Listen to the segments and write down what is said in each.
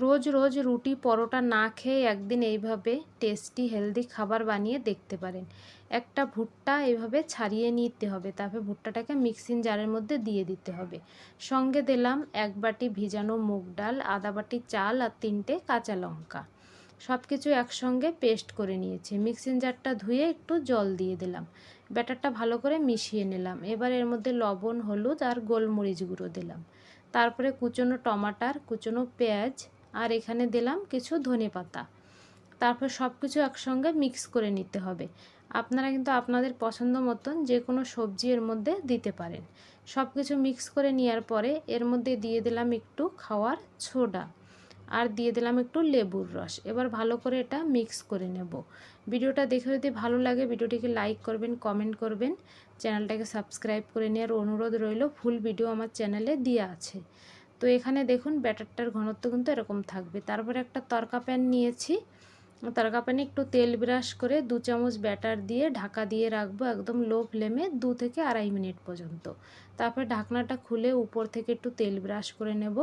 রোজ রোজ রুটি পরোটা না খেয়ে একদিন এইভাবে টেস্টি হেলদি খাবার বানিয়ে দেখতে পারেন। একটা ভুট্টা এইভাবে ছাড়িয়ে নিতে হবে, তারপর ভুট্টাটাকে মিক্সিং জারের মধ্যে দিয়ে দিতে হবে। সঙ্গে দিলাম 1 বাটি ভিজানো মুগ ডাল, আধা বাটি চাল আর 3টে কাঁচা লঙ্কা। সব কিছু একসঙ্গে পেস্ট করে নিয়েছি। মিক্সিং জারটা ধুয়ে একটু জল দিয়ে দিলাম। ব্যাটারটা ভালো করে মিশিয়ে নিলাম। এবার এর মধ্যে লবণ, হলুদ আর গোলমরিচ গুঁড়ো দিলাম। তারপরে কুচনো টমাটার, কুচনো পেঁয়াজ আর এখানে দিলাম কিছু ধনেপাতা। তারপর সব কিছু একসঙ্গে মিক্স করে নিতে হবে। আপনারা কিন্তু আপনাদের পছন্দ মতন যে কোনো সবজি এর মধ্যে দিতে পারেন। সব কিছু মিক্স করে নেওয়ার পরে এর মধ্যে দিয়ে দিলাম একটু খাওয়ার সোডা আর দিয়ে দিলাম একটু লেবুর রস। এবার ভালো করে এটা মিক্স করে নেব। ভিডিওটা দেখে যদি ভালো লাগে ভিডিওটিকে লাইক করবেন, কমেন্ট করবেন, চ্যানেলটাকে সাবস্ক্রাইব করে নেওয়ার অনুরোধ রইল। ফুল ভিডিও আমার চ্যানেলে দেওয়া আছে। তো এখানে দেখুন ব্যাটারটার ঘনত্ব কিন্তু এরকম থাকবে। তারপরে একটা তড়কা প্যান নিয়েছি। তড়কা প্যানে একটু তেল ব্রাশ করে 2 চামচ ব্যাটার দিয়ে ঢাকা দিয়ে রাখবো একদম লো ফ্লেমে 2 থেকে 2.5 মিনিট পর্যন্ত। তারপরে ঢাকনাটা খুলে উপর থেকে একটু তেল ব্রাশ করে নেব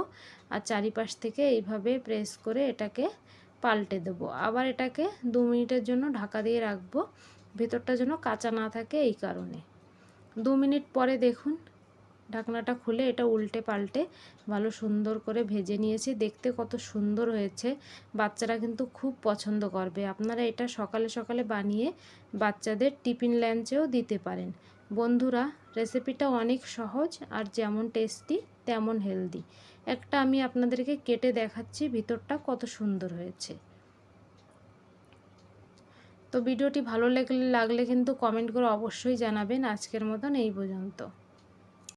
আর চারিপাশ থেকে এইভাবে প্রেস করে এটাকে পাল্টে দেব। আবার এটাকে 2 মিনিটের জন্য ঢাকা দিয়ে রাখবো, ভেতরটা যেন কাঁচা না থাকে এই কারণে। 2 মিনিট পরে দেখুন ঢাকনাটা খুলে এটা উল্টে পাল্টে ভালো সুন্দর করে ভেজে নিয়েছি। দেখতে কত সুন্দর হয়েছে, বাচ্চারা কিন্তু খুব পছন্দ করবে। আপনারা এটা সকালে সকালে বানিয়ে বাচ্চাদের টিফিন লাঞ্চেও দিতে পারেন। বন্ধুরা, রেসিপিটা অনেক সহজ আর যেমন টেস্টি তেমন হেলদি। একটা আমি আপনাদেরকে কেটে দেখাচ্ছি ভিতরটা কত সুন্দর হয়েছে। তো ভিডিওটি ভালো লাগলে কিন্তু কমেন্ট করে অবশ্যই জানাবেন। আজকের মতন এই পর্যন্ত।